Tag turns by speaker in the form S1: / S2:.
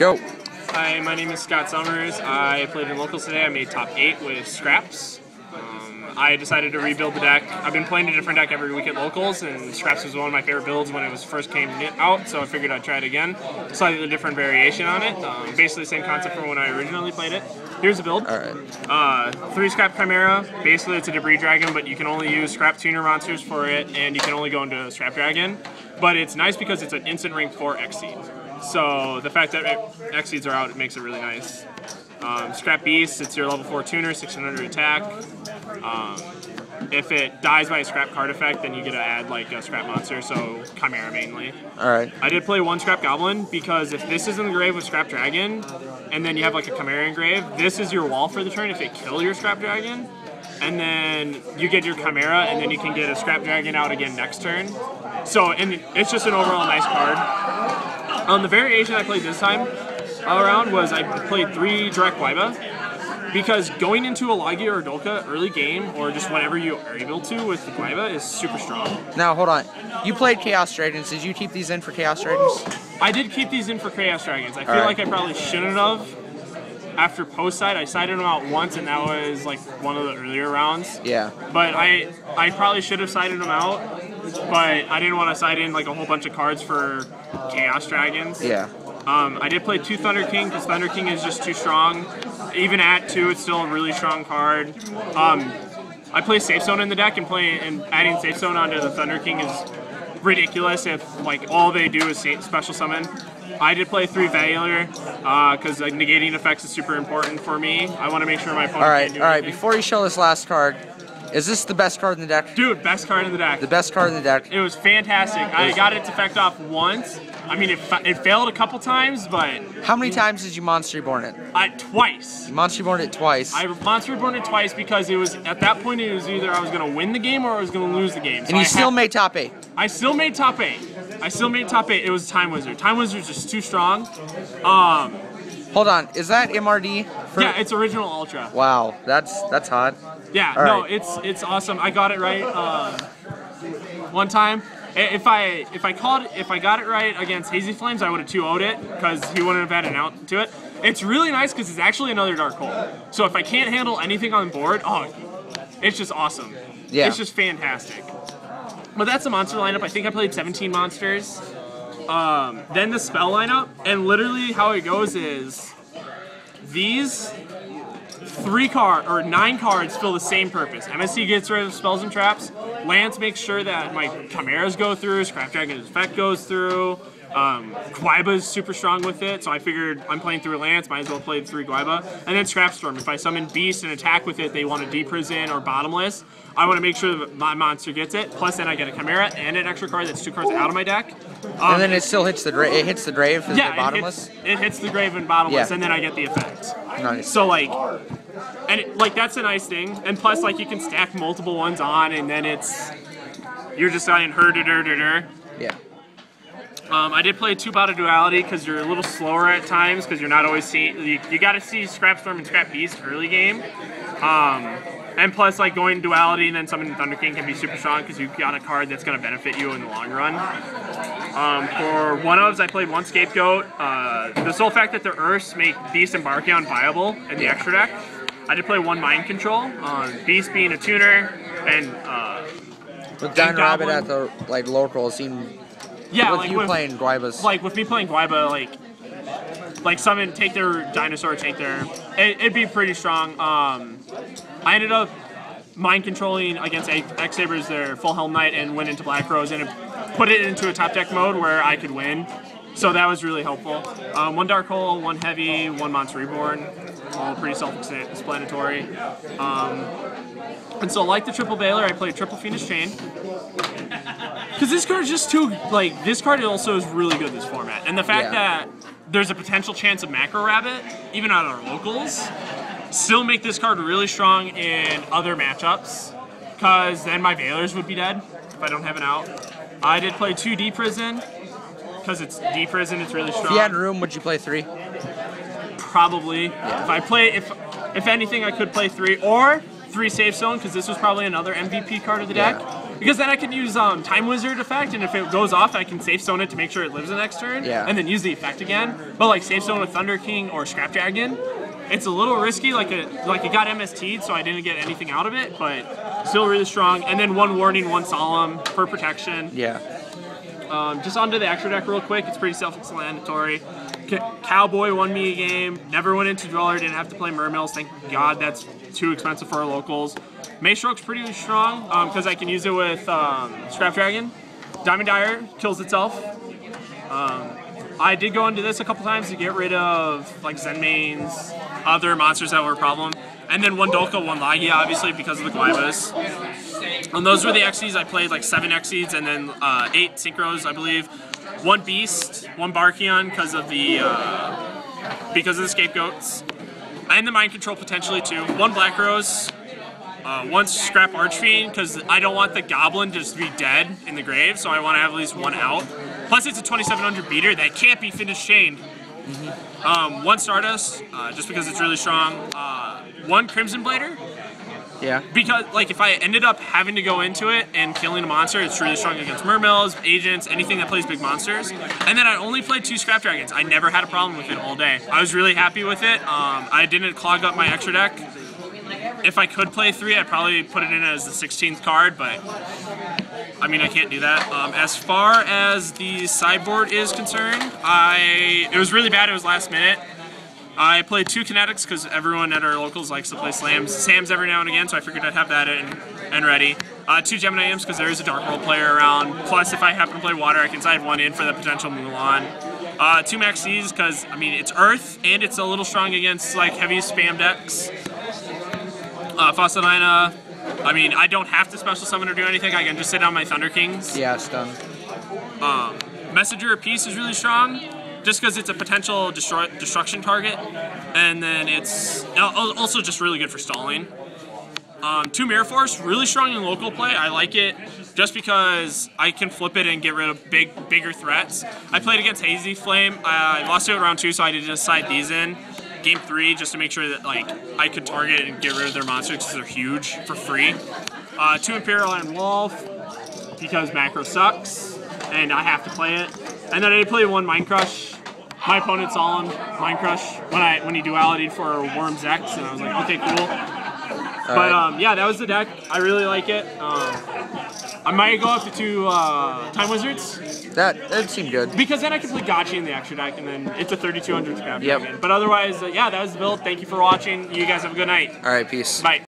S1: Go.
S2: Hi, my name is Sommers. I played in locals today. I made top 8 with Scraps. I decided to rebuild the deck. I've been playing a different deck every week at locals, and Scraps was one of my favorite builds when it was first came out, so I figured I'd try it again. Slightly different variation on it. Basically the same concept from when I originally played it. Here's the build.
S1: Alright.
S2: 3 Scrap Chimera. Basically it's a debris dragon, but you can only use Scrap Tuner monsters for it, and you can only go into Scrap Dragon. But it's nice because it's an instant rank 4 Exceed. So the fact that Exceeds are out, it makes it really nice. Scrap Beast, it's your level 4 tuner, 600 attack. If it dies by a scrap card effect, then you get to add like a scrap monster, so Chimera mainly.
S1: Alright.
S2: I did play 1 Scrap Goblin because if this is in the grave with Scrap Dragon, and then you have like a Chimera in grave, this is your wall for the turn if it kill your Scrap Dragon. And then you get your Chimera, and then you can get a Scrap Dragon out again next turn. So, and it's just an overall nice card. The variation I played this time around was I played 3 Direct Guaiba, because going into a Lagi or a Dolka early game, or just whenever you are able to with the Guaiba, is super strong.
S1: Now, hold on. You played Chaos Dragons. Did you keep these in for Chaos Dragons?
S2: I did keep these in for Chaos Dragons. I feel like I probably shouldn't have. After post-side, I sided them out once, and that was like one of the earlier rounds.
S1: Yeah.
S2: But I probably should have sided them out, but I didn't want to side in like a whole bunch of cards for Chaos Dragons.
S1: Yeah.
S2: I did play 2 Thunder King because Thunder King is just too strong. Even at 2, it's still a really strong card. I play Safe Zone in the deck, and adding Safe Zone onto the Thunder King is ridiculous if like all they do is special summon. I did play 3 Valor because like, negating effects is super important for me. I want to make sure my opponent can't do anything.
S1: Before you show this last card, is this the best card in the deck?
S2: Dude, best card in the deck.
S1: The best card in the deck.
S2: It was fantastic. I got its effect off once. I mean, it failed a couple times, but...
S1: How many times did you Monster Reborn it?
S2: Twice.
S1: You Monster Reborn it twice.
S2: I Monster Reborn it twice because it was, at that point, it was either I was going to win the game or I was going to lose the game. So
S1: and you still made top 8.
S2: I still made top 8. It was Time Wizard. Time Wizard's just too strong.
S1: Hold on, is that MRD?
S2: Yeah, it's Original Ultra.
S1: Wow, that's hot.
S2: Yeah,
S1: all
S2: no,
S1: right.
S2: it's awesome. I got it right one time. If I got it right against Hazy Flames, I would have 2-0'd it because he wouldn't have had an out to it. It's really nice because it's actually another Dark Hole. So if I can't handle anything on the board, it's just awesome.
S1: Yeah.
S2: It's just fantastic. But that's the monster lineup. I think I played 17 monsters. Then the spell lineup, and literally how it goes is these 9 cards fill the same purpose. MSC gets rid of spells and traps. Lance makes sure that my Chimeras go through. Scrap Dragon's effect goes through. Guaiba's super strong with it, so I figured I'm playing through Lance, might as well play 3 Guaiba. And then Scrapstorm. If I summon Beast and attack with it, they want to deprison or Bottomless. I want to make sure that my monster gets it. Plus, then I get a Chimera and an extra card that's 2 cards out of my deck.
S1: And then it still hits the grave. It hits the grave.
S2: Yeah,
S1: Bottomless.
S2: It hits the grave and Bottomless, and then I get the effect.
S1: Nice.
S2: So like, that's a nice thing. And plus, like, you can stack multiple ones on, and then you're just saying her.
S1: Yeah.
S2: I did play 2 Bout of Duality because you're a little slower at times because you're not always seeing. You got to see Scrapstorm and Scrap Beast early game. And plus, like, going Duality and then summoning Thunder King can be super strong because you've got a card that's going to benefit you in the long run. For one-ofs, I played 1 Scapegoat. The sole fact that the Earths make Beast and Barkion viable in the extra deck. I did play 1 Mind Control. Beast being a tuner, and
S1: with Dino Rabbit at the local seemed.
S2: Yeah,
S1: with you playing Guaibas.
S2: Like with me playing Guaiba, like summon, take their dinosaur, it'd be pretty strong. I ended up mind controlling against X-Sabers their Full Helm Knight and went into Black Rose and put it into a top deck mode where I could win. So that was really helpful. 1 Dark Hole, 1 Heavy, 1 Monster Reborn, all pretty self-explanatory. And so like the Triple Baylor, I played Triple Phoenix Chain. Because this card is just too, this card also is really good this format. And the fact that there's a potential chance of Macro Rabbit, even at our locals, still make this card really strong in other matchups. Because then my Valors would be dead if I don't have an out. I did play 2 D-Prison. Because it's D-Prison, it's really strong.
S1: If you had room, would you play 3?
S2: Probably. Yeah. If anything, I could play 3. Or 3 Safe Zone, because this was probably another MVP card of the deck. Because then I can use Time Wizard effect, and if it goes off, I can safe zone it to make sure it lives the next turn, and then use the effect again. But like safe zone with Thunder King or Scrap Dragon, it's a little risky. Like it got MST'd, so I didn't get anything out of it, but still really strong. And then 1 Warning, 1 Solemn for protection.
S1: Yeah.
S2: Just onto the extra deck real quick. It's pretty self-explanatory. Cowboy won me a game. Never went into Dweller. Didn't have to play Mermills. Thank God that's too expensive for our locals. Maystroke's pretty strong because I can use it with Scrap Dragon. Diamond Dire kills itself. I did go into this a couple times to get rid of like Zenmane's other monsters that were a problem. And then 1 Dolka, 1 Lagia, obviously, because of the Glyvas. And those were the Xyzs. I played like 7 Xyzs and then 8 Synchros, I believe. 1 Beast, 1 Barkion because of the Scapegoats. And the Mind Control potentially too. 1 Black Rose. 1 Scrap Archfiend, because I don't want the Goblin to just be dead in the grave, so I want to have at least 1 out. Plus it's a 2700 beater that can't be finished chained. 1 Stardust, just because it's really strong. 1 Crimson Blader.
S1: Yeah.
S2: Because like if I ended up having to go into it and killing a monster, it's really strong against Mermills, Agents, anything that plays big monsters. And then I only played 2 Scrap Dragons. I never had a problem with it all day. I was really happy with it. I didn't clog up my extra deck. If I could play 3, I'd probably put it in as the 16th card, but I mean, I can't do that. As far as the sideboard is concerned, it was really bad. It was last minute. I played 2 Kinetics because everyone at our locals likes to play Sams every now and again, so I figured I'd have that in and ready. 2 Gemini Imps because there is a Dark World player around. Plus, if I happen to play Water, I can side 1 in for the potential Mulan. 2 Maxis because, I mean, it's Earth, and it's a little strong against, like, heavy spam decks. Fossilina, I mean, I don't have to special summon or do anything. I can just sit on my Thunder Kings.
S1: Yeah, stun.
S2: Messenger of Peace is really strong, just because it's a potential destruction target, and then it's also just really good for stalling. 2 Mirror Force, really strong in local play. I like it just because I can flip it and get rid of bigger threats. I played against Hazy Flame. I lost it at round 2, so I had to just side these in. Game 3, just to make sure that like I could target and get rid of their monsters because they're huge for free. 2 Imperial Iron Wolf because macro sucks and I have to play it. And then I did play 1 Mind Crush. My opponent saw him Mind Crush when he duality'd for Worm's X, and I was like, okay, cool. But yeah, that was the deck. I really like it. I might go up to 2 Time Wizards.
S1: That seemed good.
S2: Because then I can play Gotchi in the extra deck, and then it's a 3200 scrap dragon. But otherwise, yeah, that was the build. Thank you for watching. You guys have a good night.
S1: All right, peace.
S2: Bye.